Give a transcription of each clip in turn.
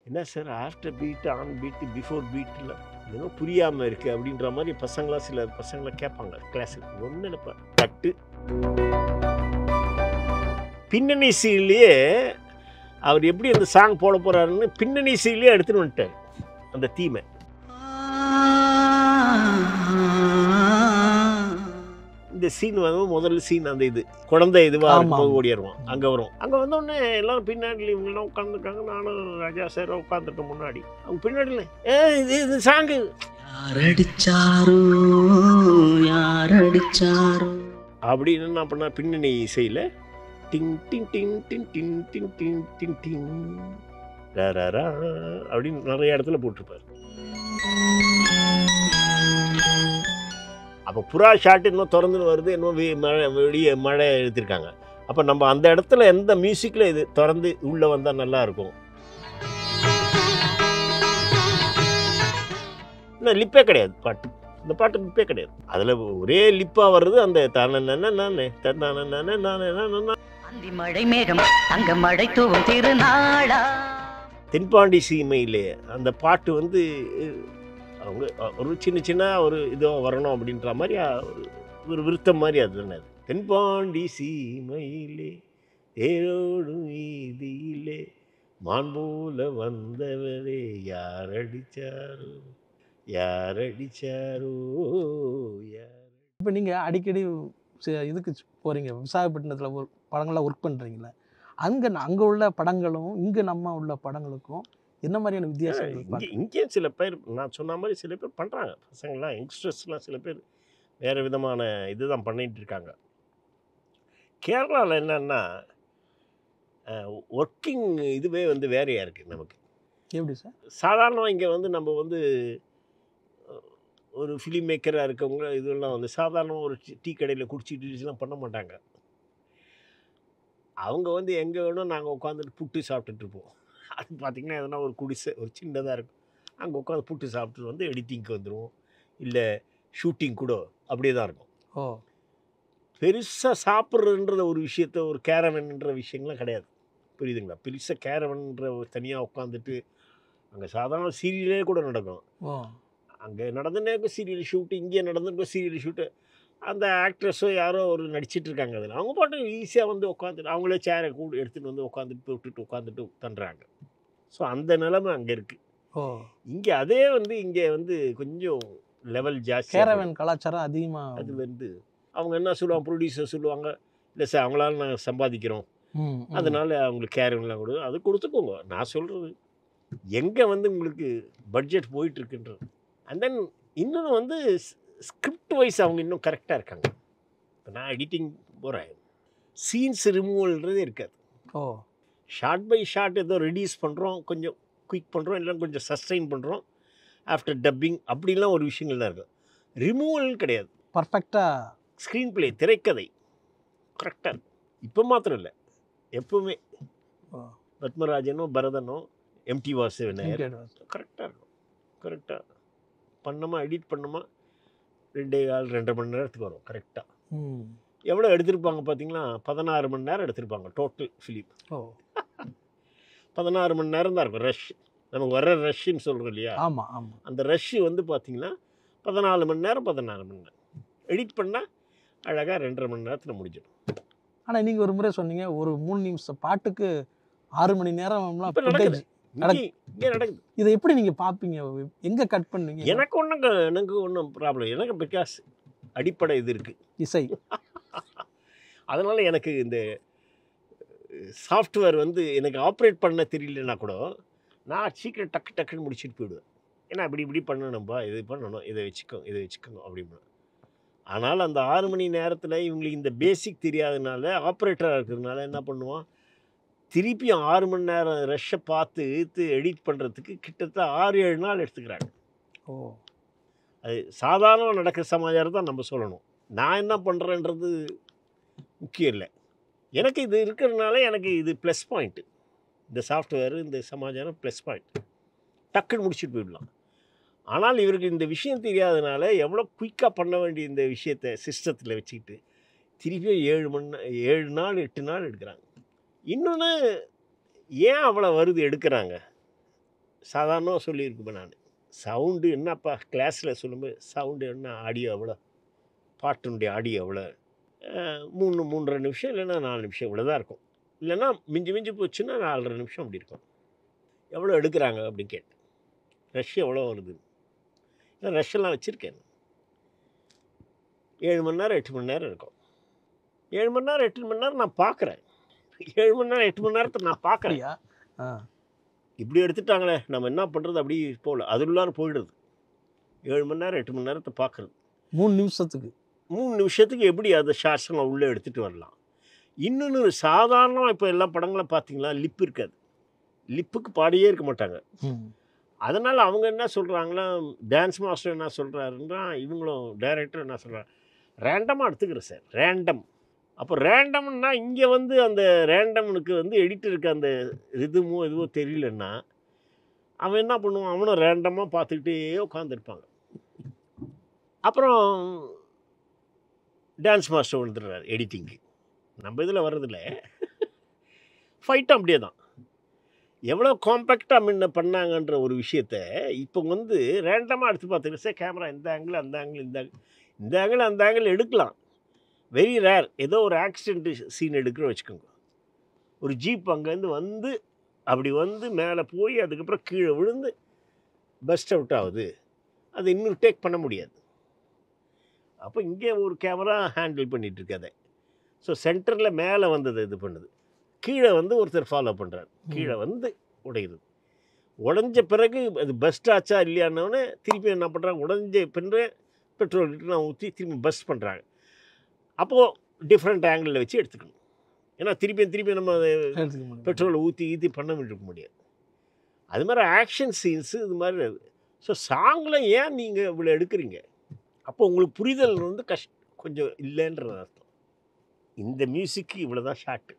என்ன sir after beat on beat before பீட்டில் இன்னும் புரியாமல் இருக்குது அப்படின்ற மாதிரி சில பசங்களை கேட்பாங்க கிளாஸில். ஒன்றும் இல்லைப்பா, தட்டு பின்னணி சீன்லேயே அவர் எப்படி அந்த சாங் போட போகிறாருன்னு பின்னணி சீன்லேயே எடுத்துகிட்டு வந்துட்டார் அந்த தீமை. இந்த சீன் வந்து முதல்ல சீன் அந்த இது குழந்தை இதுவாக இருக்கும்போது ஓடிடுவான். அங்கே வரும். அங்கே வந்தோடனே எல்லோரும் பின்னாடி இவங்கெல்லாம் உட்காந்துருக்காங்க. நானும் ராஜா சார் உட்காந்துருக்கேன் முன்னாடி. அவங்க பின்னாடியில் இது சாங்கு அப்படின்னு நான் பண்ண பின்னணி இசையில் டிங் டிங் டிங் டிங் டிங் டிங் டிங் டிங் டிங் ரா அப்படின்னு நிறைய இடத்துல போட்டிருப்பார். அப்போ புறா ஷாட் இன்னும் திறந்துன்னு வருது, இன்னும் வெளியே மழை எழுதியிருக்காங்க. அப்போ நம்ம அந்த இடத்துல எந்த மியூசிக்கில் இது திறந்து உள்ளே வந்தால் நல்லா இருக்கும். இன்னும் லிப்பே கிடையாது பாட்டு. இந்த பாட்டு லிப்பே கிடையாது. அதில் ஒரே லிப்பாக வர்றது அந்த தென்பாண்டி சீமையிலே அந்த பாட்டு வந்து அவங்க ஒரு சின்ன ஒரு இதோ வரணும் அப்படின்ற மாதிரி ஒரு விருத்தம் மாதிரி அது தானே. தென்பாண்டி சீமையிலே தேரோடு வீதியிலே மான் போல வந்தவரே யார் அடிச்சாரோ யார் அடிச்சாரோ யார். இப்போ நீங்கள் அடிக்கடி இதுக்கு போகிறீங்க, விசாகப்பட்டினத்தில் ஒரு படங்கள்லாம் ஒர்க் பண்ணுறீங்களே, அங்கே உள்ள படங்களும் இங்கே நம்ம உள்ள படங்களுக்கும் என்ன மாதிரியான வித்தியாசம்? இங்கே சில பேர் நான் சொன்ன மாதிரி சில பேர் பண்ணுறாங்க. பசங்கள்லாம் யங்ஸ்டர்ஸ்லாம் சில பேர் வேறு விதமான இதுதான் பண்ணிகிட்டு இருக்காங்க. கேரளாவில் என்னன்னா ஒர்க்கிங் இதுவே வந்து வேறையாக இருக்குது நமக்கு. எப்படி சார்? சாதாரணமாக இங்கே வந்து நம்ம வந்து ஒரு ஃபிலிம் மேக்கராக இருக்கவங்க இதெல்லாம் வந்து சாதாரணமாக ஒரு டீ கடையில் குடிச்சிட்டுலாம் பண்ண மாட்டாங்க. அவங்க வந்து எங்கே வேணும் நாங்கள் உட்காந்துட்டு புட்டு சாப்பிட்டுட்ருப்போம். அது பார்த்திங்கன்னா எதனா ஒரு குடிசை ஒரு சின்னதாக இருக்கும், அங்கே உட்காந்து புட்டு சாப்பிட்டு வந்து எடிட்டிங்க்கு வந்துடுவோம், இல்லை ஷூட்டிங் கூட அப்படியே தான் இருக்கும். பெருசாக சாப்பிட்றன்ற ஒரு விஷயத்த ஒரு கேரவன்ன்ற விஷயங்கள்லாம் கிடையாது, புரியுதுங்களா? பெருசாக கேரவன்ற ஒரு தனியாக உட்காந்துட்டு அங்கே சாதாரண சீரியலே கூட நடக்கும். அங்கே நடந்துனே இருக்கும் சீரியல் ஷூட்டு, இங்கே நடந்துருக்கும் சீரியல் ஷூட்டு. அந்த ஆக்ட்ரஸோ யாரோ ஒரு நடிச்சிட்ருக்காங்க. அதில் அவங்க பாட்டு ஈஸியாக வந்து உட்காந்துட்டு அவங்களே சேரை எடுத்துகிட்டு வந்து உட்காந்துட்டு விட்டுட்டு உட்காந்துட்டு தண்டுறாங்க. ஸோ அந்த நிலைமை அங்கே இருக்குது. இங்கே அதே வந்து இங்கே வந்து கொஞ்சம் லெவல் ஜாஸ்தி, கேரவன் கலாச்சாரம் அதிகமாக. அது வந்து அவங்க என்ன சொல்லுவாங்க, ப்ரொடியூசர் சொல்லுவாங்க, இல்லை சார் அவங்களால நாங்கள் சம்பாதிக்கிறோம் அதனால் அவங்களுக்கு கேரவன்லாம் கொடு, அது கொடுத்துக்கோங்க. நான் சொல்கிறது எங்கே வந்து உங்களுக்கு பட்ஜெட் போயிட்டுருக்குன்றது. அண்ட் தென் இன்னொன்று வந்து ஸ்கிரிப்ட் வைஸ் அவங்க இன்னும் கரெக்டாக இருக்காங்க. இப்போ நான் எடிட்டிங் போகிறேன், சீன்ஸ் ரிமூவல்ன்றதே இருக்காது. ஷார்ட் பை ஷார்ட் ஏதோ ரெடியூஸ் பண்ணுறோம், கொஞ்சம் குயிக் பண்ணுறோம், இல்லை கொஞ்சம் சஸ்டெயின் பண்ணுறோம் ஆஃப்டர் டப்பிங், அப்படிலாம் ஒரு விஷயங்கள் தான் இருக்கும். ரிமூவல் கிடையாது. பர்ஃபெக்டாக ஸ்க்ரீன் பிளே திரைக்கதை கரெக்டாக இருக்கும். இப்போ மாத்திரம் இல்லை, எப்போவுமே பத்மராஜனோ பரதனோ எம்டி வாசுவினர் கரெக்டாக இருக்கும். கரெக்டாக பண்ணோமா எடிட் பண்ணோமா 2.5 மணி நேரத்துக்கு வரும் கரெக்டாக. எவ்வளோ எடுத்திருப்பாங்க பார்த்தீங்களா? 16 மணி நேரம் எடுத்திருப்பாங்க டோட்டல் ஃபிலிம். 16 மணி நேரம் தான் இருக்கும் ரஷ். நமக்கு வர ரஷ்ன்னு சொல்கிறோம் இல்லையா? ஆமாம் ஆமாம். அந்த ரஷ்ஷு வந்து பார்த்திங்கன்னா 14 மணி நேரம் 16 மணி நேரம் எடிட் பண்ணால் அழகாக 2.5 மணி நேரத்தில் முடிஞ்சிடும். ஆனால் நீங்கள் ஒரு முறை சொன்னீங்க ஒரு 3 நிமிஷம் பாட்டுக்கு 6 மணி நேரம்லாம் நடக்குது. இங்கே நடக்குது. இதை எப்படி நீங்கள் பார்ப்பீங்க? எங்கே கட் பண்ணுவீங்க? எனக்கு ஒன்றும் ப்ராப்ளம். எனக்கு பிகாஸ் அடிப்படை இது இருக்குது, இசை. அதனால் எனக்கு இந்த சாஃப்ட்வேர் வந்து எனக்கு ஆப்ரேட் பண்ண தெரியலன்னா கூட நான் சீக்கிரம் டக்குன்னு முடிச்சுட்டு போயிடுவேன். ஏன்னா இப்படி பண்ணணும்பா, இது பண்ணணும், இதை வச்சுக்கோங்க அப்படின்னா. ஆனால் அந்த 6 மணி நேரத்தில் இவங்களுக்கு இந்த பேசிக் தெரியாதனால ஆப்ரேட்டராக இருக்கிறதுனால என்ன பண்ணுவான், திருப்பியும் 6 மணி நேரம் ரஷ்ஷை பார்த்து எடிட் பண்ணுறதுக்கு கிட்டத்தட்ட 6-7 நாள் எடுத்துக்கிறாங்க. அது சாதாரண நடக்கிற சமாச்சாரம் தான் நம்ம சொல்லணும். நான் என்ன பண்ணுறேன்றது முக்கியம் இல்லை. எனக்கு இது இருக்கிறதுனால எனக்கு இது ப்ளஸ் பாயிண்ட்டு. இந்த சாஃப்ட்வேரு இந்த சமாச்சாரம் ப்ளஸ் பாயிண்ட், டக்குன்னு முடிச்சுட்டு போயிடலாம். ஆனால் இவருக்கு இந்த விஷயம் தெரியாதனால எவ்வளோ குயிக்காக பண்ண வேண்டிய இந்த விஷயத்தை சிஸ்டத்தில் வச்சுக்கிட்டு திருப்பியும் 7 நாள் 8 நாள் எடுக்கிறாங்க. இன்னொன்று ஏன் அவ்வளோ வருது எடுக்கிறாங்க சாதாரணமாக சொல்லியிருப்பேன் நான். சவுண்டு என்னப்பா கிளாஸில் சொல்லும்போது சவுண்டு என்ன ஆடியோ எவ்வளோ, பாட்டினுடைய ஆடியோ எவ்வளோ, 3.5 நிமிஷம் இல்லைன்னா 4 நிமிஷம் இவ்வளோ தான் இருக்கும். இல்லைன்னா மிஞ்சி மிஞ்சி போச்சுன்னா 4.5 நிமிஷம் அப்படி இருக்கும். எவ்வளோ எடுக்கிறாங்க அப்படின்னு கேட்டேன். ரஷ் எவ்வளோ வருது? ஏன்னா ரஷ்ஷெல்லாம் வச்சுருக்கேன். 7 மணி நேரம் 8 மணி நேரம் இருக்கும். 7 மணி நேரம் 8 மணி நேரம் நான் பார்க்குறேன். 7 மணி நேரம் 8 மணி நேரத்தை நான் பார்க்குறேன். இப்படி எடுத்துட்டாங்களே நம்ம என்ன பண்ணுறது, அப்படி போகல, அதுக்குள்ளார போயிடுறது. 7 மணி நேரம் 8 மணி நேரத்தை பார்க்குறது 3 நிமிஷத்துக்கு 3 நிமிஷத்துக்கு எப்படி அந்த ஷார்ட்ஸை நான் உள்ளே எடுத்துகிட்டு வரலாம். இன்னொன்று சாதாரணமாக இப்போ எல்லா படங்களும் பார்த்தீங்களா லிப் இருக்காது. லிப்புக்கு பாடியே இருக்க மாட்டாங்க. அதனால் அவங்க என்ன சொல்கிறாங்களா, டான்ஸ் மாஸ்டர் என்ன சொல்கிறாருன்னா, இவங்களும் டைரக்டர் என்ன சொல்கிறாங்க, ரேண்டமாக எடுத்துக்கிறேன் சார், ரேண்டம். அப்போ ரேண்டம்னா இங்கே வந்து அந்த ரேண்டம்னுக்கு வந்து எடிட்டருக்கு அந்த ரிதமோ எதுவோ தெரியலன்னா அவன் என்ன பண்ணுவான், அவனும் ரேண்டமாக பார்த்துக்கிட்டே உட்காந்துருப்பாங்க. அப்புறம் டான்ஸ் மாஸ்டர் வந்துடுறாரு எடிட்டிங்கு. நம்ம இதில் வர்றதில்ல. ஃபைட்டும் அப்படியே தான். எவ்வளோ காம்பேக்டாக முன்ன பண்ணாங்கன்ற ஒரு விஷயத்த இப்போ வந்து ரேண்டமாக எடுத்து பார்த்துக்கிட்டு சார் கேமரா இந்த ஆங்கிள் அந்த ஆங்கிள் இந்த ஆங்கிள் அந்த ஆங்கிள் எடுக்கலாம். Very rare. ஏதோ ஒரு ஆக்சிடென்ட் சீன் எடுக்கிறோம் வச்சுக்கோங்க, ஒரு ஜீப் அங்கேருந்து வந்து அப்படி வந்து மேலே போய் அதுக்கப்புறம் கீழே விழுந்து பஸ்ட் அவுட் ஆகுது, அது இன்னும் டேக் பண்ண முடியாது. அப்போ இங்கே ஒரு கேமரா ஹேண்டில் பண்ணிகிட்டு இருக்காது. ஸோ சென்டரில் மேலே வந்தது இது பண்ணுது, கீழே வந்து ஒருத்தர் ஃபாலோ பண்ணுறாரு, கீழே வந்து உடையுது. உடஞ்ச பிறகு அது பஸ்ட் ஆச்சா இல்லையானோடனே திருப்பி என்ன பண்ணுறாங்க, உடஞ்ச பின்னே பெட்ரோல் நான் ஊற்றி திரும்பி பஸ்ட் பண்ணுறாங்க. அப்போது டிஃப்ரெண்ட் ஆங்கிளில் வச்சு எடுத்துக்கணும். ஏன்னா திருப்பி நம்ம பெட்ரோலை ஊற்றி பண்ண இருக்க முடியாது. அது மாதிரி ஆக்ஷன் சீன்ஸு இது மாதிரி. ஸோ சாங்கில் ஏன் நீங்கள் இவ்வளோ எடுக்கிறீங்க, அப்போ உங்களுக்கு புரிதல் வந்து கொஞ்சம் இல்லைன்றது அர்த்தம். இந்த மியூசிக்கு இவ்வளோ தான் ஷார்ட்டு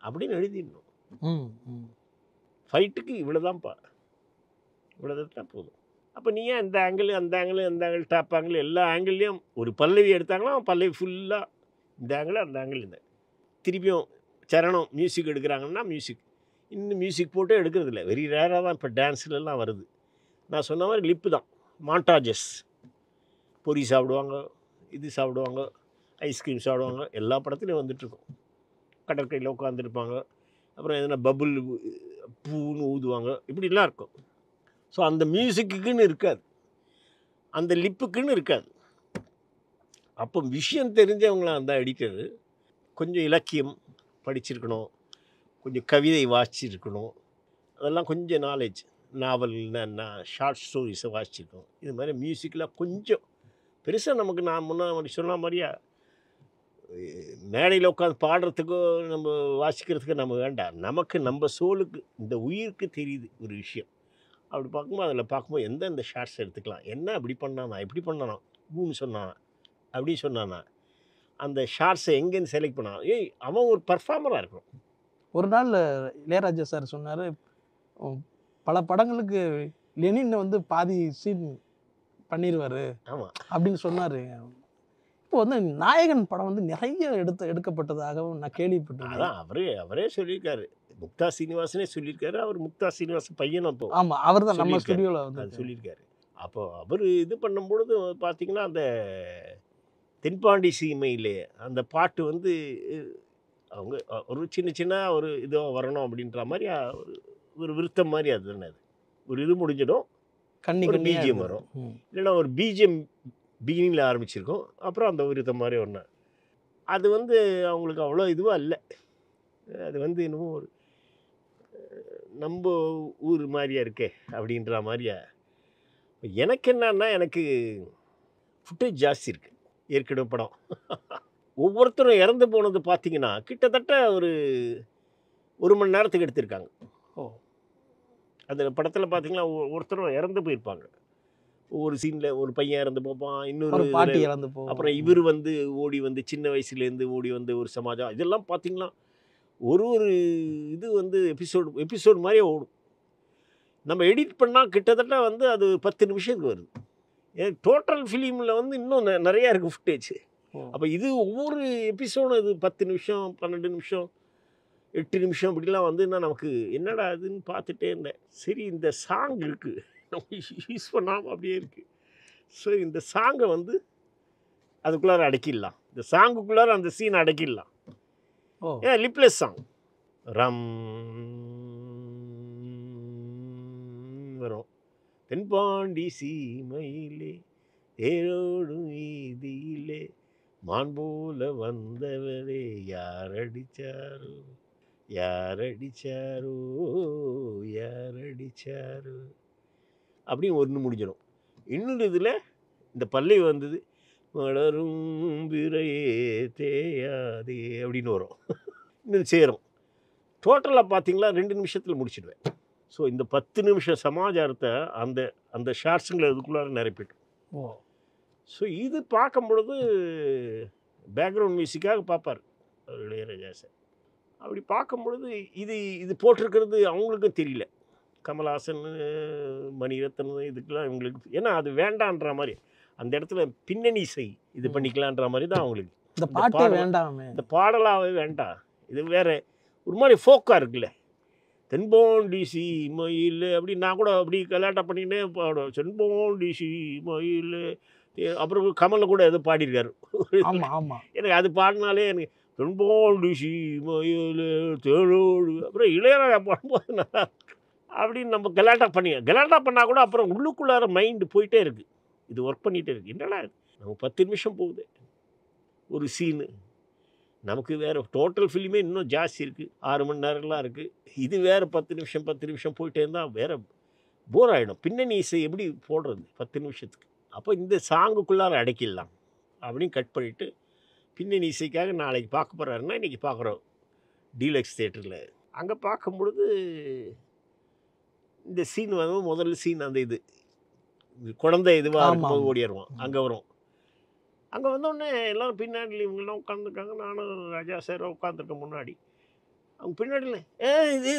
அப்படின்னு எழுதிடணும். ஃபைட்டுக்கு இவ்வளோ தான்ப்பா, இவ்வளோ தான் போதும். அப்போ நீ ஏன் இந்த ஆங்கிள் அந்த ஆங்கிள் டாப் ஆங்கிள் எல்லா ஆங்கிள்லேயும் ஒரு பல்லவி எடுத்தாங்கன்னா பல்லவி ஃபுல்லாக இந்த ஆங்கிள் அந்த ஆங்கிள் இந்த திருப்பியும் சரணம் மியூசிக் எடுக்கிறாங்கன்னா இன்னும் மியூசிக் போட்டு எடுக்கிறதில்ல. வெரி ரேராக தான் இப்போ டான்ஸ்லலாம் வருது. நான் சொன்ன மாதிரி லிப்பு தான், மாண்டாஜஸ். பொரி சாப்பிடுவாங்க, இது சாப்பிடுவாங்க, ஐஸ்கிரீம் சாப்பிடுவாங்க, எல்லா படத்துலையும் வந்துட்டுருக்கோம். கடற்கரையில் உட்காந்துருப்பாங்க, அப்புறம் எதனா பபுள் பூன்னு ஊதுவாங்க, இப்படிலாம் இருக்கும். ஸோ அந்த மியூசிக்குன்னு இருக்காது, அந்த லிப்புக்குன்னு இருக்காது. அப்போ விஷயம் தெரிஞ்சவங்களாம் அந்த எடிட்டரு கொஞ்சம் இலக்கியம் படிச்சிருக்கணும், கொஞ்சம் கவிதை வாசிச்சிருக்கணும், அதெல்லாம் கொஞ்சம் நாலேஜ், நாவல்னா ஷார்ட் ஸ்டோரிஸை வாசிச்சிருக்கணும். இது மாதிரி மியூசிக்கில் கொஞ்சம் பெருசாக நமக்கு நான் முன்னாடி சொன்ன மாதிரியா மேடையில் உட்காந்து பாடுறதுக்கோ நம்ம வாசிக்கிறதுக்கோ நம்ம வேண்டாம். நமக்கு நம்ம சோலுக்கு இந்த உயிருக்கு தெரியுது ஒரு விஷயம். அப்படி பார்க்கும்போது அதில் பார்க்கும்போது எந்தெந்த ஷார்ட்ஸ் எடுத்துக்கலாம், என்ன அப்படி பண்ணானா இப்படி பண்ணானா ஊன்னு சொன்னானா அப்படி சொன்னானா, அந்த ஷார்ட்ஸை எங்கேருந்து செலக்ட் பண்ணான், அவன் ஒரு பர்ஃபார்மராக இருக்கணும். ஒரு நாள் இளையராஜா சார் சொன்னார், பல படங்களுக்கு லெனின் வந்து பாதி சீன் பண்ணிடுவார் ஆமாம் அப்படின்னு சொன்னார். இப்போ வந்து நாயகன் படம் வந்து நிறைய எடுக்கப்பட்டதாகவும் நான் கேள்விப்பட்டேன். அதான் அவரே சொல்லியிருக்காரு, முக்தா சீனிவாசனே சொல்லியிருக்காரு. அவர் முக்தா சீனிவாசன் பையன் அப்போ. ஆமாம், அவர் தான் நம்ம ஸ்டுடியோவில் வந்து அது சொல்லியிருக்காரு. அப்போ அவர் இது பண்ணும்பொழுது பார்த்திங்கன்னா அந்த தென்பாண்டி சீமையிலே அந்த பாட்டு வந்து அவங்க ஒரு சின்ன ஒரு இதோ வரணும் அப்படின்ற மாதிரி ஒரு விருத்தம் மாதிரி அது தானே. அது ஒரு இது முடிஞ்சிடும், ஒரு பிஜிஎம் வரும், இல்லைன்னா ஒரு பிஜிஎம் பிகினிங்கில் ஆரம்பிச்சிருக்கோம், அப்புறம் அந்த விருத்தம் மாதிரி ஒன்று. அது வந்து அவங்களுக்கு அவ்வளோ இதுவாக இல்லை. அது வந்து இன்னமும் ஒரு நம்ம ஊர் மாதிரியா இருக்கே அப்படின்ற மாதிரியா. எனக்கு என்னன்னா, எனக்கு ஃபுட்டேஜ் ஜாஸ்தி இருக்குது ஏற்கனவே படம். ஒவ்வொருத்தரும் இறந்து போனது பார்த்தீங்கன்னா கிட்டத்தட்ட ஒரு மணி நேரத்துக்கு எடுத்திருக்காங்க. அந்த படத்தில் பார்த்தீங்கன்னா ஒருத்தரும் இறந்து போயிருப்பாங்க. ஒரு சீனில் ஒரு பையன் இறந்து போப்பான், இன்னொரு பாட்டி இறந்து போ, அப்புறம் இவர் வந்து ஓடி வந்து சின்ன வயசுலேருந்து ஓடி வந்து ஒரு சமாஜம், இதெல்லாம் பார்த்தீங்கன்னா ஒரு இது வந்து எபிசோடு மாதிரியே ஓடும். நம்ம எடிட் பண்ணால் கிட்டத்தட்ட வந்து அது 10 நிமிஷத்துக்கு வருது. டோட்டல் ஃபிலிமில் வந்து இன்னும் நிறையா இருக்குது ஃபுட்டேஜ். அப்போ இது ஒவ்வொரு எபிசோடும் இது 10 நிமிஷம் 12 நிமிஷம் 8 நிமிஷம் இப்படிலாம் வந்துன்னா நமக்கு என்னடா அதுன்னு பார்த்துட்டே இருந்தேன். சரி இந்த சாங் இருக்குது, நம்ம யூஸ் பண்ணாமல் அப்படியே இருக்குது. ஸோ இந்த சாங்கை வந்து அதுக்குள்ளார அடக்கிடலாம், இந்த சாங்குக்குள்ளார அந்த சீனை அடக்கிடலாம். ஓ ஏன் லிப்லெஸ் சாங் ரம் வரும். தென்பாண்டி சீமையிலே தேரோடும் வீதியிலே மான் போல வந்தவரே யார் அடிச்சாரோ யார் அடிச்சாரோ யார் அடிச்சாரோ அப்படின்னு ஒன்று முடிஞ்சிடும். இன்னொரு இதில் இந்த பல்லவி வந்தது, மலரும் பிறையே தேயாதே அப்படின்னு வரும். இன்னும் சேரும். டோட்டலாக பார்த்தீங்களா 2 நிமிஷத்தில் முடிச்சிடுவேன். ஸோ இந்த 10 நிமிஷம் சமாச்சாரத்தை அந்த அந்த ஷார்ட்ஸுங்களை இதுக்குள்ளார நிரப்பிட்டோம். ஓ ஸோ இது பார்க்கும் பொழுது பேக்ரவுண்ட் மியூசிக்காக பார்ப்பார் அவர் இளையராஜா சார். அப்படி பார்க்கும் பொழுது இது போட்டிருக்கிறது அவங்களுக்கும் தெரியல. கமல்ஹாசன், மணிரத்னம் இதுக்கெல்லாம் இவங்களுக்கு, ஏன்னா அது வேண்டான்ற மாதிரி அந்த இடத்துல பின்னணி இசை இது பண்ணிக்கலான்ற மாதிரி தான் அவங்களுக்கு. இந்த பாட்டே வேண்டாமே, இந்த பாடலாகவே வேண்டாம், இது வேற ஒரு மாதிரி ஃபோக்காக இருக்குல்ல. தென்போண்டி சி மயில் அப்படி நான் கூட அப்படி கலாட்டா பண்ணிக்கினே பாடுவேன். சென்போண்டி சி மயில். அப்புறம் கமலில் கூட எதோ பாடியிருக்காரு. ஆமாம் ஆமாம், எனக்கு அது பாடினாலே எனக்கு தென்போண்டி சி மயில் தேழோடு, அப்புறம் இளையராஜா பாடும்போது நல்லா இருக்கு அப்படின்னு நம்ம கலாட்டா பண்ணால் கூட அப்புறம் உள்ளுக்குள்ளார மைண்டு போயிட்டே இருக்குது, இது ஒர்க் பண்ணிகிட்டே இருக்குது. என்னடா நம்ம 10 நிமிஷம் போகுது ஒரு சீனு, நமக்கு வேறு டோட்டல் ஃபிலிமே இன்னும் ஜாஸ்தி இருக்குது, 6 மணி நேரம்லாம் இருக்குது. இது வேறு 10 நிமிஷம் போயிட்டே இருந்தால் வேறு போர் ஆகிடும். பின்னணி இசை எப்படி போடுறது 10 நிமிஷத்துக்கு? அப்போ இந்த சாங்குக்குள்ளார அடைக்கிடலாம் அப்படின்னு கட் பண்ணிவிட்டு பின்னணி இசைக்காக நாளைக்கு பார்க்க போகிறாருன்னா இன்றைக்கி பார்க்குறோம் டீலக்ஸ் தியேட்டரில். அங்கே பார்க்கும்பொழுது இந்த சீன் வந்து முதல் சீன் அந்த இது குழந்தை இதுவாக இருக்கும்போது ஓடிடுவான். அங்கே வரும். அங்கே வந்தோடனே எல்லோரும் பின்னாடி இவங்கெல்லாம் உட்காந்துருக்காங்க, நானும் ராஜா சார் உட்காந்துருக்கேன் முன்னாடி. அவங்க பின்னாடியில்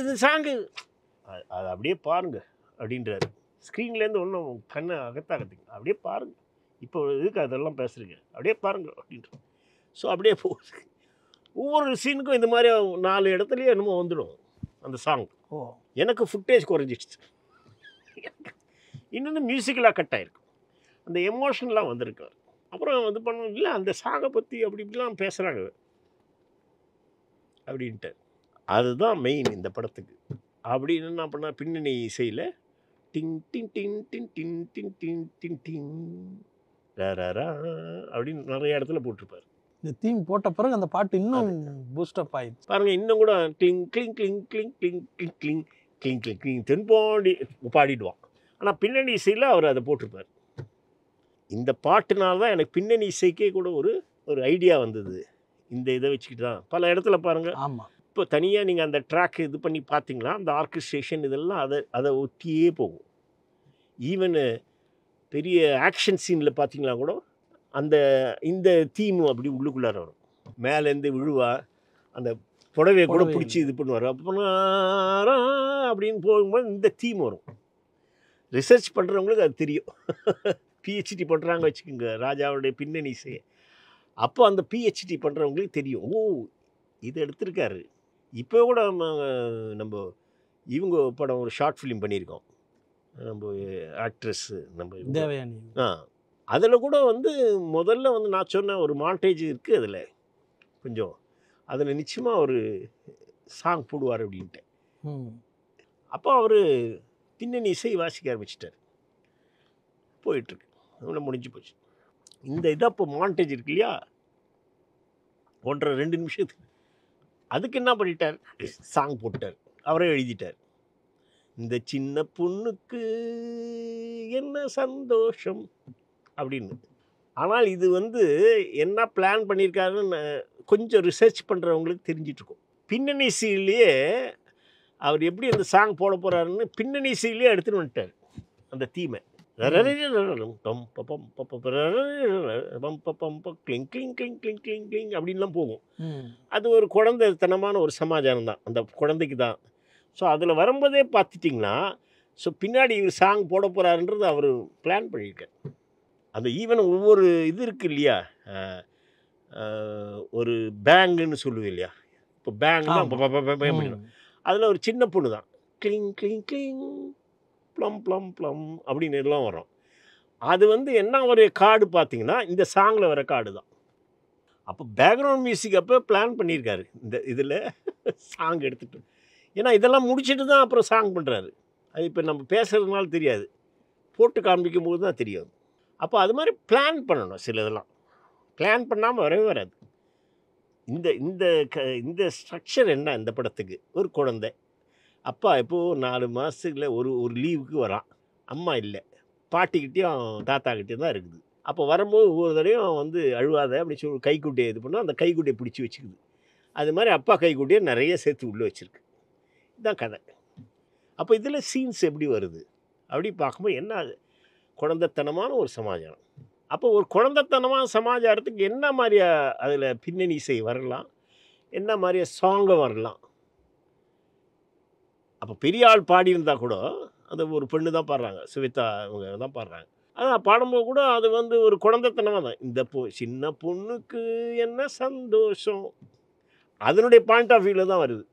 இது சாங்கு அது அப்படியே பாருங்க அப்படின்றாரு. ஸ்க்ரீன்லேருந்து ஒன்றும் கண்ணை அகத்தாகத்துங்க, அப்படியே பாருங்கள், இப்போ இதுக்கு அதெல்லாம் பேசுகிறீங்க, அப்படியே பாருங்க அப்படின்ற. ஸோ அப்படியே போகுது. ஒவ்வொரு சீனுக்கும் இந்த மாதிரி 4 இடத்துலையே என்னமோ வந்துடும் அந்த சாங். எனக்கு ஃபுட்டேஜ் குறைஞ்சிடுச்சு. இன்னொன்று மியூசிக்கலாக கட் ஆகிருக்கும், அந்த எமோஷன்லாம் வந்திருக்காரு. அப்புறம் இது பண்ணணும் இல்லை அந்த சாங்கை பற்றி அப்படி இப்படிலாம் பேசுகிறாங்க அப்படின்ட்டு. அதுதான் மெயின் இந்த படத்துக்கு. அப்படின்னு என்ன பண்ணால் பின்னணி இசையில் டிங் டிங் டிங் டிங் டிங் டிங் டிங் டிங் டிங் ரா அப்படின்னு நிறைய இடத்துல போட்டிருப்பார். இந்த தீம் போட்ட பிறகு அந்த பாட்டு இன்னும் பூஸ்டப் ஆயிடுச்சு பாருங்கள். இன்னும் கூட கிளிங் கிளிங் கிளிங் கிளிங் கிளிங் கிளிங் கிளிங் கிளிங் கிளிங் கிளிங் தென்பாண்டி பாடிடுவான். ஆனால் பின்னணி இசையில் அவர் அதை போட்டிருப்பார். இந்த பாட்டுனால தான் எனக்கு பின்னணி இசைக்கே கூட ஒரு ஐடியா வந்தது. இந்த இதை வச்சுக்கிட்டு தான் பல இடத்துல பாருங்கள். ஆமாம், இப்போ தனியாக நீங்கள் அந்த ட்ராக் இது பண்ணி பார்த்தீங்களா, அந்த ஆர்கெஸ்ட்ரேஷன் இதெல்லாம் அதை ஒட்டியே போகும். ஈவன் பெரிய ஆக்ஷன் சீனில் பார்த்தீங்களா கூட இந்த தீமும் அப்படி உள்ளுக்குள்ளார வரும். மேலேருந்து விழுவா, அந்த புடவையை கூட பிடிச்சி இது பண்ணுவார். அப்புறம் அப்படின்னு போகும்போது இந்த தீம் வரும். ரிசர்ச் பண்ணுறவங்களுக்கு அது தெரியும். பிஹெச்டி பண்ணுறாங்க வச்சுக்கோங்க ராஜாவுடைய பின்னணி இசையை. அப்போ அந்த பிஹெச்டி பண்ணுறவங்களுக்கு தெரியும், ஓ இது எடுத்திருக்காரு. இப்போ கூட நம்ம இவங்க படம் ஒரு ஷார்ட் ஃபிலிம் பண்ணியிருக்கோம், நம்ம ஆக்ட்ரஸ்ஸு நம்ம தேவயானி. அதில் கூட முதல்ல நான் சொன்ன ஒரு மாண்டேஜ் இருக்குது அதில் கொஞ்சம், அதில் நிச்சயமாக ஒரு சாங் போடுவார் அப்படின்ட்டு. அப்போ அவர் பின்னணி இசை வாசிக்க ஆரம்பிச்சிட்டார். போயிட்டுருக்கு, அவ்வளோ முடிஞ்சு போச்சு. இந்த இதாக இப்போ மாண்டேஜ் இருக்கு இல்லையா, 1.5-2 நிமிஷத்துக்கு, அதுக்கு என்ன பண்ணிட்டார், சாங் போட்டார், அவரே எழுதிட்டார். இந்த சின்ன பொண்ணுக்கு என்ன சந்தோஷம் அப்படின்னு. ஆனால் இது என்ன பிளான் பண்ணியிருக்காருன்னு கொஞ்சம் ரிசர்ச் பண்ணுறவங்களுக்கு தெரிஞ்சிட்ருக்கும். பின்னணி இசையிலேயே அவர் எப்படி அந்த சாங் போட போகிறாருன்னு பின்னணி இசையிலேயே எடுத்துகிட்டு வந்துட்டார் அந்த தீமை. கிளிங் கிளிங் கிளிங் கிளிங் கிளிங் கிளிங் அப்படின்லாம் போகும். அது ஒரு குழந்தைத்தனமான ஒரு சமாச்சாரம் தான், அந்த குழந்தைக்கு தான். ஸோ அதில் வரும்போதே பார்த்துட்டிங்கன்னா, ஸோ பின்னாடி இவர் சாங் போட போகிறாருன்றது அவர் பிளான் பண்ணியிருக்கார். அந்த ஈவன் ஒவ்வொரு இது இருக்குது இல்லையா, ஒரு பேங்குன்னு சொல்லுது இல்லையா, இப்போ பேங்க்னா ஆமா. பண்ணிடும். அதில் ஒரு சின்ன பொண்ணு தான் கிளிங் கிளிங் கிளிங் ப்ளம் ப்ளம் ப்ளம் அப்படின்னு எல்லாம் வரும். அது வந்து என்ன ஒரு கார்டு பார்த்தீங்கன்னா இந்த சாங்கில் வர கார்டு தான். அப்போ பேக்ரவுண்ட் மியூசிக் அப்போ பிளான் பண்ணியிருக்காரு இந்த இதில் சாங் எடுத்துகிட்டு. ஏன்னா இதெல்லாம் முடிச்சுட்டு தான் அப்புறம் சாங் பண்ணுறாரு. அது இப்போ நம்ம பேசுகிறதுனால தெரியாது, போட்டு காண்பிக்கும் போது தான் தெரியும். அப்போ அது மாதிரி பிளான் பண்ணணும். சில இதெல்லாம் பிளான் பண்ணாமல் வரவே வராது. இந்த இந்த இந்த ஸ்ட்ரக்சர் என்ன இந்த படத்துக்கு? ஒரு குழந்தை அப்பா எப்போது 4 மாதத்துல ஒரு ஒரு லீவுக்கு வரான். அம்மா இல்லை, பாட்டிக்கிட்டேயும் தாத்தாக்கிட்டேயும் தான் இருக்குது. அப்போ வரும்போது ஒவ்வொரு தடவையும் வந்து அழுவாத அப்படின்னு சொல்லி கைக்குட்டையை இது பண்ணால் அந்த கைக்குட்டையை பிடிச்சி வச்சுக்குது. அது மாதிரி அப்பா கைக்குட்டையை நிறைய சேர்த்து உள்ளே வச்சுருக்கு. இதுதான் கதை. அப்போ இதில் சீன்ஸ் எப்படி வருது அப்படி பார்க்கும்போது என்ன குழந்தைத்தனமான ஒரு சமாச்சாரம். அப்போ ஒரு குழந்தைத்தனமான சமாச்சாரத்துக்கு என்ன மாதிரியா அதில் பின்னணி இசை வரலாம், என்ன மாதிரியா சாங்கை வரலாம். அப்போ பெரிய ஆள் பாடியிருந்தா கூட அந்த ஒரு பெண்ணு தான் பாடுறாங்க, சுவிதா இவங்க தான் பாடுறாங்க. அதான் பாடும்போது கூட அது வந்து ஒரு குழந்தைத்தனமாக தான். இந்த சின்ன பொண்ணுக்கு என்ன சந்தோஷம், அதனுடைய பாயிண்ட் ஆஃப் வியூவில் தான் வருது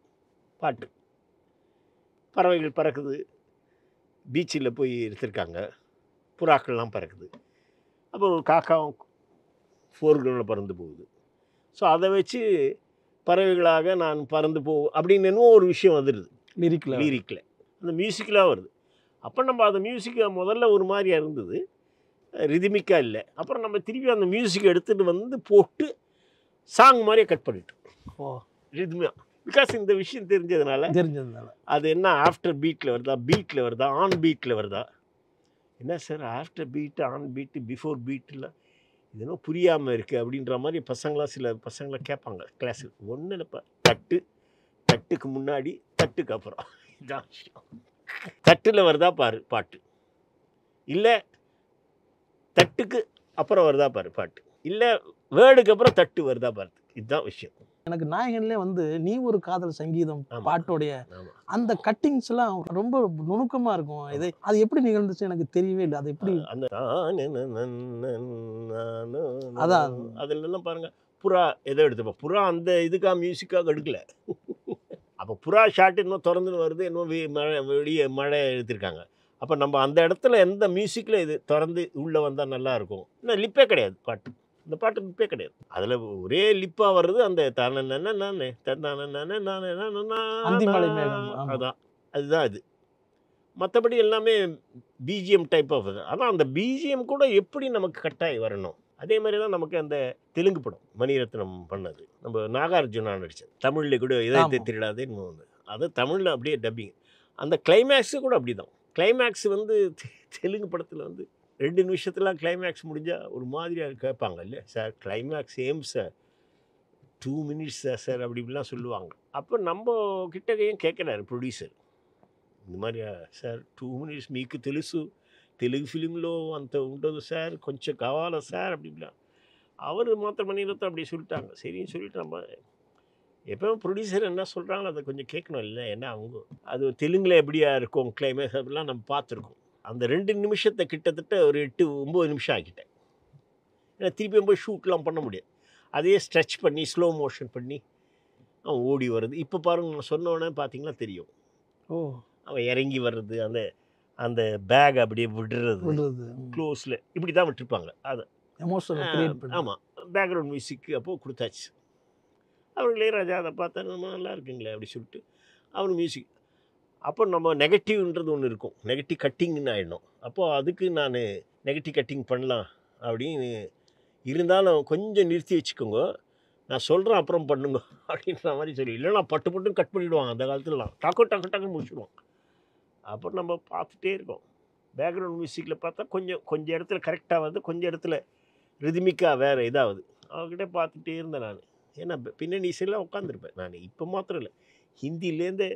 பாட்டு. பறவைகள் பறக்குது, பீச்சில் போய் எடுத்திருக்காங்க, புறாக்கள்லாம் பறக்குது. அப்போ ஒரு காக்காவும் ஃபோர்கிரவுண்டில் பறந்து போகுது. ஸோ அதை வச்சு பறவைகளாக நான் பறந்து போகும் அப்படின்னு இன்னும் ஒரு விஷயம் வந்துடுது லிரிக்கில், அந்த மியூசிக்கலாக வருது. அப்போ நம்ம அந்த மியூசிக்கை முதல்ல ஒரு மாதிரியா இருந்தது, ரிதமிக்காக இல்லை. அப்புறம் நம்ம திருப்பி அந்த மியூசிக்கை எடுத்துகிட்டு வந்து போட்டு சாங் மாதிரியே கட் பண்ணிட்டோம் ரிதமியாக. பிகாஸ் இந்த விஷயம் தெரிஞ்சதுனால அது என்ன ஆஃப்டர் பீட்டில் வருதா, பீட்டில் வருதா, ஆன் பீட்டில் வருதா. என்ன sir after beat, on beat, before பீட்டில் இதெல்லாம் புரியாமல் இருக்குது அப்படின்ற மாதிரி பசங்களாம் சில பசங்களாம் கேட்பாங்க கிளாஸுக்கு. ஒன்றும் இல்லைப்பா, தட்டுக்கு முன்னாடி தட்டுக்கு அப்புறம் இதான் விஷயம். தட்டில் வருதா பாரு பாட்டு, இல்லை தட்டுக்கு அப்புறம் வருதா பாரு பாட்டு, இல்லை வேர்டுக்கு அப்புறம் தட்டு வருதா பாரு, இதுதான் விஷயம். எனக்கு நாயகன்லேயே வந்து நீ ஒரு காதல் சங்கீதம் பாட்டோடைய அந்த கட்டிங்ஸ்லாம் ரொம்ப நுணுக்கமாக இருக்கும். அது எப்படி நிகழ்ந்துச்சு எனக்கு தெரியவே இல்லை. அது எப்படி அந்த அதான் அதுலலாம் பாருங்கள், புறா எதோ எடுத்துப்போம், புறா அந்த இதுக்காக மியூசிக்காக எடுக்கல. அப்போ புறா ஷாட் இன்னும் திறந்துன்னு வருது, இன்னும் மழை வெளியே மழை எடுத்திருக்காங்க. அப்போ நம்ம அந்த இடத்துல எந்த மியூசிக்கில் இது திறந்து உள்ளே வந்தால் நல்லாயிருக்கும். இன்னும் லிப்பே கிடையாது பாட்டு, இந்த பாட்டு லிப்பே கிடையாது. அதில் ஒரே லிப்பாக வர்றது அந்த அதான், அதுதான் இது. மற்றபடி எல்லாமே பிஜிஎம் டைப் ஆஃப் இது. ஆனால் அந்த பிஜிஎம் கூட எப்படி நமக்கு கட்டாயி வரணும். அதே மாதிரி தான் நமக்கு அந்த தெலுங்கு படம் மணிரத்னம் பண்ணது, நம்ம நாகார்ஜுனா நடித்தது, தமிழில் கூட இதயத்தை திருடாதேன்னு ஒன்று, அது தமிழில் அப்படியே டப்பிங். அந்த கிளைமேக்ஸு கூட அப்படி தான். கிளைமேக்ஸ் வந்து தெலுங்கு படத்தில் வந்து 2 நிமிஷத்துலாம் கிளைமேக்ஸ் முடிஞ்சால் ஒரு மாதிரியாக கேட்பாங்க இல்லையா சார், கிளைமேக்ஸ் ஏம் சார் 2 மினிட்ஸ் சார் அப்படி இப்படிலாம் சொல்லுவாங்க. அப்போ நம்ம கிட்டக்கையும் கேட்குறாரு ப்ரொடியூசர், இந்த மாதிரியா சார் 2 மினிట్స్ మీకు తెలుసు, తెలుగు ఫిలింలో అంత ఉండదు సార్, కొంచెం కావాలా సార్ அப்படி இப்படிலாம். அவர் மாத்திரம் மணிரத்னம் அப்படி சொல்லிட்டாங்க. சரின்னு சொல்லிட்டு நம்ம எப்பவும் ப்ரொடியூசர் என்ன சொல்கிறாங்களோ அதை கொஞ்சம் கேட்கணும் இல்லை. ஏன்னா அவங்க அது தெலுங்கில் எப்படியா இருக்கும் கிளைமேக்ஸ் அப்படிலாம் நம்ம பார்த்துருக்கோம். அந்த 2 நிமிஷத்தை கிட்டத்தட்ட ஒரு 8-9 நிமிஷம் ஆக்கிட்டேன். ஏன்னா திருப்பியும் போய் ஷூட்லாம் பண்ண முடியாது, அதையே ஸ்ட்ரெச் பண்ணி ஸ்லோ மோஷன் பண்ணி அவன் ஓடி வருது. இப்போ பாருங்க, நான் சொன்னோன்னே பார்த்தீங்கன்னா தெரியும், அவன் இறங்கி வர்றது, அந்த அந்த பேக் அப்படியே விடுறது க்ளோஸில் இப்படி தான் விட்டுருப்பாங்க. அது ஆமாம், பேக்ரவுண்ட் மியூசிக் அப்போது கொடுத்தாச்சு. அவர் இளையராஜா அதை பார்த்தா நம்ம நல்லா இருக்குங்களே அப்படி சொல்லிட்டு அவர் மியூசிக். அப்போ நம்ம நெகட்டிவ்ன்றது ஒன்று இருக்கும், நெகட்டிவ் கட்டிங்னு ஆகிடும். அப்போது அதுக்கு நான் நெகட்டிவ் கட்டிங் பண்ணலாம் அப்படின்னு இருந்தாலும் கொஞ்சம் நிறுத்தி வச்சுக்கோங்க, நான் சொல்கிறேன் அப்புறம் பண்ணுங்க அப்படின்ற மாதிரி சொல்லி, இல்லைனா பட்டு கட் பண்ணிவிடுவாங்க அந்த காலத்துலலாம், டக்குன்னு முடிச்சுடுவாங்க. அப்போ நம்ம பார்த்துட்டே இருக்கோம். பேக்ரவுண்ட் மியூசிக்கில் பார்த்தா கொஞ்சம் இடத்துல கரெக்டாக வந்து, கொஞ்சம் இடத்துல ரிதமிக்காக வேறு இதாகுது. அவங்ககிட்ட பார்த்துட்டே இருந்தேன் நான். ஏன்னா பின்னணி இசையெல்லாம் உட்காந்துருப்பேன் நான். இப்போ மாத்திரம் இல்லை, ஹிந்திலேருந்து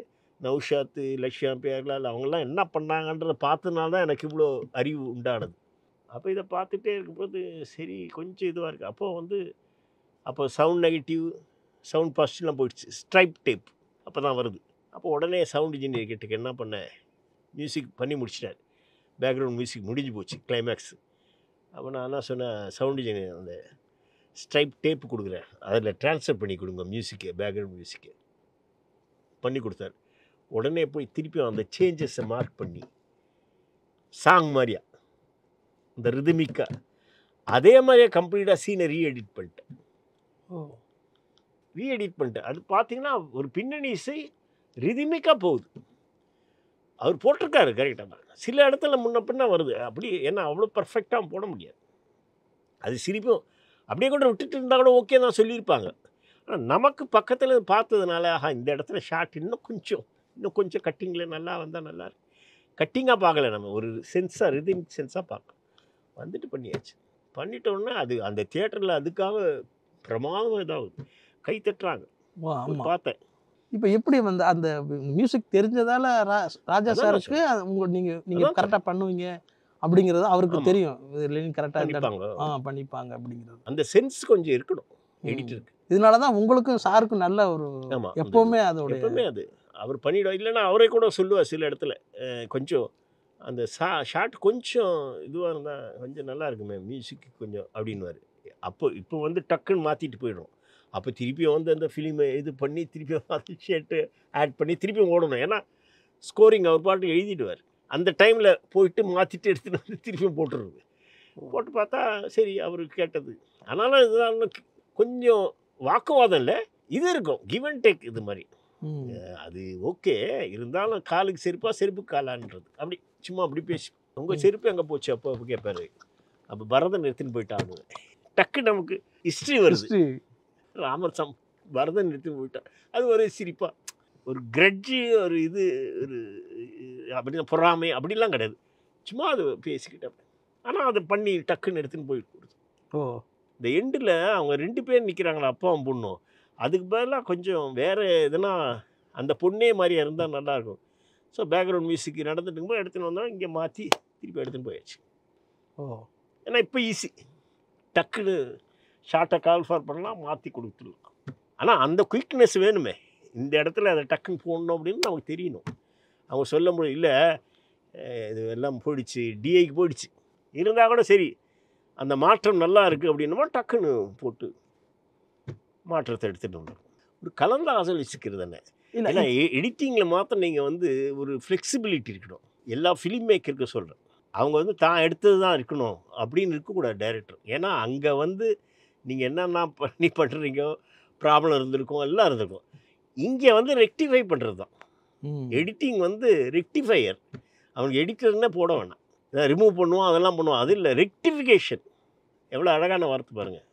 நௌஷாத்து, லக்ஷ்யா பேர்லால் அவங்கெல்லாம் என்ன பண்ணாங்கன்றதை பார்த்ததுனால தான் எனக்கு இவ்வளோ அறிவு உண்டானது. அப்போ இதை பார்த்துட்டே இருக்கும்போது சரி கொஞ்சம் இதுவாக இருக்குது. அப்போ சவுண்ட் நெகட்டிவ், சவுண்ட் பாசிட்டிவ்லாம் போயிடுச்சு, ஸ்ட்ரைப் டேப் அப்போ தான் வருது. அப்போ உடனே சவுண்ட் இன்ஜினியர் கிட்டக்கு என்ன பண்ணேன், மியூசிக் பண்ணி முடிச்சிட்டார், பேக்ரவுண்ட் மியூசிக் முடிஞ்சு போச்சு கிளைமேக்ஸ். அப்போ நான் என்ன சொன்னேன், சவுண்ட் இன்ஜினியர் அந்த ஸ்ட்ரைப் டேப்பு கொடுக்குறேன், அதில் ட்ரான்ஸ்ஃபர் பண்ணி கொடுங்க மியூசிக்கு, பேக்ரவுண்ட் மியூசிக்கு. பண்ணி கொடுத்தாரு. உடனே போய் திருப்பி அந்த சேஞ்சஸை மார்க் பண்ணி சாங் மாதிரியா இந்த ரிதமிக்கா அதே மாதிரியே கம்ப்ளீட்டாக சீனை ரீஎடிட் பண்ணிட்டேன். அது பார்த்தீங்கன்னா ஒரு பின்னணி இசை ரிதமிக்காக போகுது. அவர் போட்டிருக்காரு கரெக்டாக தான். சில இடத்துல முன்ன பின்ன வருது அப்படி, ஏன்னா அவ்வளோ பர்ஃபெக்டாக போட முடியாது. அது சிரிப்பும் அப்படியே கூட விட்டுட்டு இருந்தால் கூட ஓகே தான் சொல்லியிருப்பாங்க. ஆனால் நமக்கு பக்கத்தில் பார்த்ததுனால ஆஹா இந்த இடத்துல ஷார்ட் இன்னும் கொஞ்சம் கட்டிங்கில் நல்லா வந்தால் நல்லா இருக்கு. கட்டிங்காக பார்க்கல, நம்ம ஒரு சென்ஸாக ரிதமிக் சென்ஸாக பார்க்க வந்துட்டு பண்ணியாச்சு. பண்ணிட்டோன்னா அது அந்த தியேட்டரில் அதுக்காக பிரமாதம் இதாகுது, கை தட்டுறாங்க. பார்த்தேன். இப்போ எப்படி வந்து அந்த மியூசிக் தெரிஞ்சதால ராஜா சாருக்கு நீங்கள் கரெக்டாக பண்ணுவீங்க அப்படிங்கிறது அவருக்கு தெரியும். கரெக்டாக பண்ணிப்பாங்க அப்படிங்கிறது அந்த சென்ஸ் கொஞ்சம் இருக்கணும் எடிட்டருக்கு. இதனால தான் உங்களுக்கும் சாருக்கும் நல்ல ஒரு எப்போவுமே அது அவர் பண்ணிவிடுவார். இல்லைன்னா அவரே கூட சொல்லுவார் சில இடத்துல கொஞ்சம் அந்த ஷார்ட் கொஞ்சம் இதுவாக இருந்தால் கொஞ்சம் நல்லா இருக்குமே மியூசிக் கொஞ்சம் அப்படின்வார். இப்போ வந்து டக்குன்னு மாற்றிட்டு போயிடும். அப்போ திருப்பியும் வந்து அந்த ஃபிலிமை இது பண்ணி திருப்பியும் மாற்றி ஷேர்ட்டு ஆட் பண்ணி திருப்பியும் ஓடணும். ஏன்னா ஸ்கோரிங் அவர் பாட்டு எழுதிடுவார். அந்த டைமில் போயிட்டு மாற்றிட்டு எடுத்துகிட்டு வந்து திருப்பியும் போட்டுருது. போட்டு பார்த்தா சரி அவருக்கு கேட்டது. ஆனாலும் இதுதான் கொஞ்சம் வாக்குவாதம் இல்லை, இது இருக்கும் கிவ் அண்ட் டேக். இது மாதிரி அது ஓகே இருந்தாலும் காலுக்கு செருப்பு காலான்றது அப்படி சும்மா அப்படி பேசி உங்கள் செருப்பு எங்கே போச்சு அப்போ கேட்பாரு. அப்போ பரதன் எடுத்துன்னு போயிட்டாங்க. டக்கு நமக்கு ஹிஸ்ட்ரி வருது. ராமர் பரதன் எடுத்துன்னு போயிட்டான். அது ஒரு சிரிப்பாக ஒரு கிரட்ஜு ஒரு இது ஒரு அப்படி பொறாமை அப்படிலாம் கிடையாது. சும்மா அது பேசிக்கிட்டேன். ஆனால் அதை பண்ணி டக்குன்னு எடுத்துன்னு போயிட்டு இந்த எண்டில் அவங்க 2 பேர் நிற்கிறாங்களா அப்பாவும் பொண்ணும். அதுக்கு பதிலாக கொஞ்சம் வேறு எதுனா அந்த பொண்ணே மாதிரியா இருந்தால் நல்லாயிருக்கும். ஸோ பேக்ரவுண்ட் மியூசிக் நடந்துட்டு இருக்கும்போது எடுத்துன்னு வந்தால் இங்கே மாற்றி திருப்பி எடுத்துன்னு போயாச்சு. ஏன்னா இப்போ ஈஸி, டக்குன்னு ஷார்ட்டை கால் ஃபார் பண்ணலாம், மாற்றி கொடுத்துடலாம். ஆனால் அந்த குயிக்னஸ் வேணுமே, இந்த இடத்துல அதை டக்குன்னு போடணும் அப்படின்னு நமக்கு தெரியணும். அவங்க சொல்ல முடியும் இல்லை இது எல்லாம் போயிடுச்சு, டிஐக்கு போயிடுச்சு இருந்தால் கூட சரி அந்த மாற்றம் நல்லா இருக்குது அப்படின்னமோ டக்குன்னு போட்டு மாற்றத்தை எடுத்துகிட்டு வந்துடும். ஒரு கலந்த ஆசலிச்சுக்கிறது தானே. ஏன்னா எடிட்டிங்கில் மாத்திரம் நீங்கள் வந்து ஒரு ஃப்ளெக்சிபிலிட்டி இருக்கணும். எல்லா ஃபிலிம் மேக்கருக்கு சொல்கிறேன், அவங்க வந்து தான் எடுத்தது தான் இருக்கணும் அப்படின்னு இருக்கக்கூடாது டைரக்டர். ஏன்னா அங்கே வந்து நீங்கள் என்னென்ன பண்ணுறீங்க ப்ராப்ளம் இருந்திருக்கும், எல்லாம் இருந்திருக்கும். இங்கே வந்து ரெக்டிஃபை பண்ணுறது தான் எடிட்டிங். வந்து ரெக்டிஃபையர் அவனுக்கு எடிட்டர்னே போட வேணாம், ரிமூவ் பண்ணுவான் அதெல்லாம் பண்ணுவான். அது இல்லை, ரெக்டிஃபிகேஷன். எவ்வளோ அழகான வார்த்தை பாருங்கள்.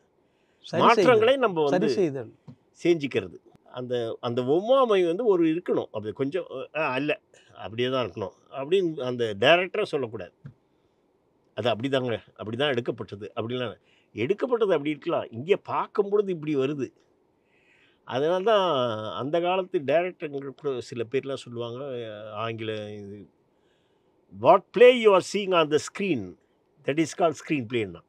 மாற்றங்களை நம்ம வந்து செஞ்சுக்கிறது. அந்த அந்த ஒவ்வாமை வந்து ஒரு இருக்கணும். அப்படி கொஞ்சம் இல்லை அப்படியே தான் இருக்கணும் அப்படின்னு அந்த டைரக்டரை சொல்லக்கூடாது. அது அப்படி தான் எடுக்கப்பட்டது அப்படிலாம் எடுக்கப்பட்டது அப்படி இருக்கலாம். இங்கே பார்க்கும்பொழுது இப்படி வருது. அதனால தான் அந்த காலத்து டைரக்டர்கள் கூட சில பேர்லாம் சொல்லுவாங்க ஆங்கில இது, what play you are seeing on the screen that is call screen பிளேன்னா.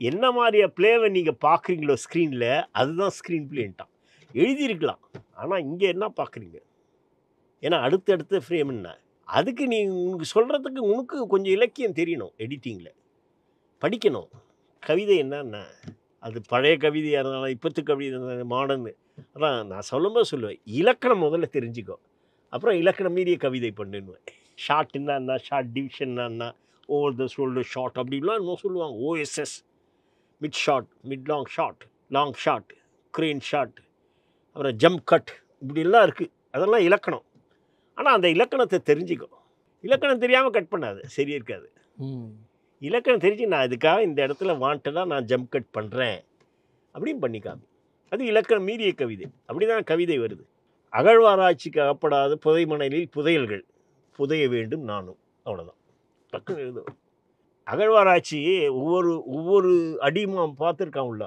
என்ன மாதிரியா பிளேவை நீங்கள் பார்க்குறீங்களோ ஸ்க்ரீனில் அதுதான் ஸ்க்ரீன் பிளேன்ட்டான். எழுதியிருக்கலாம், ஆனால் இங்கே என்ன பார்க்குறீங்க, ஏன்னா அடுத்தடுத்த ஃப்ரேம் என்ன, அதுக்கு நீ உனக்கு சொல்கிறதுக்கு உனக்கு கொஞ்சம் இலக்கியம் தெரியணும். எடிட்டிங்கில் படிக்கணும். கவிதை என்னன்னா அது பழைய கவிதையாக இருந்தாலும் இப்போத்து கவிதை இருந்தாலும் மாடர்னு. அதான் நான் சொல்லும்போது சொல்லுவேன், இலக்கணம் முதல்ல தெரிஞ்சுக்கோ, அப்புறம் இலக்கணம் மீறிய கவிதை பண்ணுவேன். ஷார்ட் என்ன, ஷார்ட் டிவிஷன் என்ன, ஓவர் த ஷோல்டர் ஷார்ட் அப்படின்லாம் இன்னும் சொல்லுவாங்க. OSS, mid short, mid long short, long short, crane short, அப்புறம் ஜம்ப் கட், இப்படிலாம் இருக்குது. அதெல்லாம் இலக்கணம். ஆனால் அந்த இலக்கணத்தை தெரிஞ்சுக்கும். இலக்கணம் தெரியாமல் கட் பண்ணாது, சரியா இருக்காது. இலக்கணம் தெரிஞ்சு நான் இதுக்காக இந்த இடத்துல வாண்டடாக நான் ஜம்ப் கட் பண்ணுறேன் அப்படின்னு பண்ணிக்காம, அது இலக்கணம் மீறிய கவிதை. அப்படி தான் கவிதை வருது. அகழ்வாராய்ச்சிக்கு அகப்படாத புதை மணலில் புதையல்கள் புதைய வேண்டும் நானும், அவ்வளோதான். டக்குன்னு எழுதும். அகழ்வாராய்ச்சி ஒவ்வொரு அடியும் பார்த்துருக்கான் உள்ள,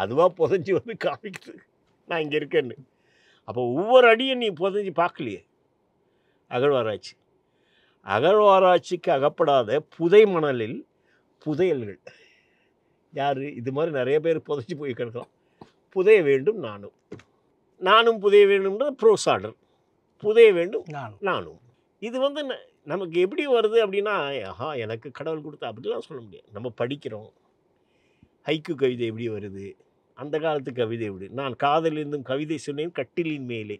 அதுவாக புதைஞ்சி வந்து காமிக்குது நான் இங்கே இருக்கேன்னு. அப்போ ஒவ்வொரு அடியும் நீ புதைஞ்சி பார்க்கலையே. அகழ்வாராய்ச்சிக்கு அகப்படாத புதை மணலில் புதையல்கள். யார் இது மாதிரி நிறைய பேர் புதைச்சி போய் கிடக்கலாம். புதைய வேண்டும் நானும் புதைய வேண்டும்ன்றது ப்ரோஸ் ஆர்டர். புதைய வேண்டும் நானும். இது வந்து நமக்கு எப்படி வருது அப்படின்னா, ஆஹா எனக்கு கடவுள் கொடுத்தா அப்படிலாம் சொல்ல முடியாது. நம்ம படிக்கிறோம். ஹைக்கு கவிதை எப்படி வருது, அந்த காலத்து கவிதை எப்படி, நான் காதலிருந்தும் கவிதை சொன்னேன் கட்டிலின் மேலே,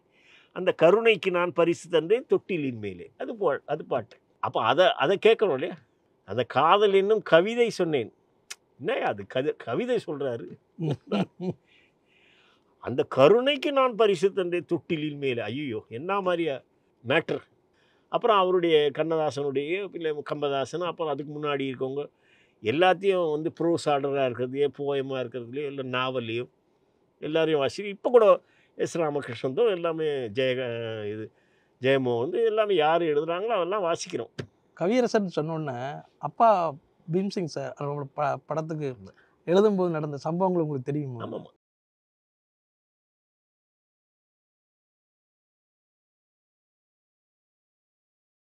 அந்த கருணைக்கு நான் பரிசு தந்தேன் தொட்டிலின் மேலே. அது பாட்டு. அப்போ அதை கேட்கணும் இல்லையா? அந்த காதல் என்னும் கவிதை சொன்னேன். என்னையா அது கவிதை சொல்கிறாரு. அந்த கருணைக்கு நான் பரிசு தந்தேன் தொட்டிலின் மேலே. ஐயோ என்ன மாதிரியா மேட்டர். அப்புறம் அவருடைய கண்ணதாசனுடைய இல்லை கம்பதாசன், அப்புறம் அதுக்கு முன்னாடி இருக்கவங்க எல்லாத்தையும் வந்து ப்ரோஸ் ஆர்டராக இருக்கிறதையோ போயமாக இருக்கிறதுலையோ இல்லை நாவல்லையோ எல்லாரையும் வாசி. இப்போ கூட எஸ் ராமகிருஷ்ணன் எல்லாமே இது ஜெயமோகன் எல்லாமே யார் எழுதுகிறாங்களோ அதெல்லாம் வாசிக்கிறோம். கவியரசன் சொன்னோன்னே அப்பா பீம்சிங் சார் அவரோட படத்துக்கு எழுதும்போது நடந்த சம்பவங்கள் உங்களுக்கு தெரியுமா? ஆமாம்.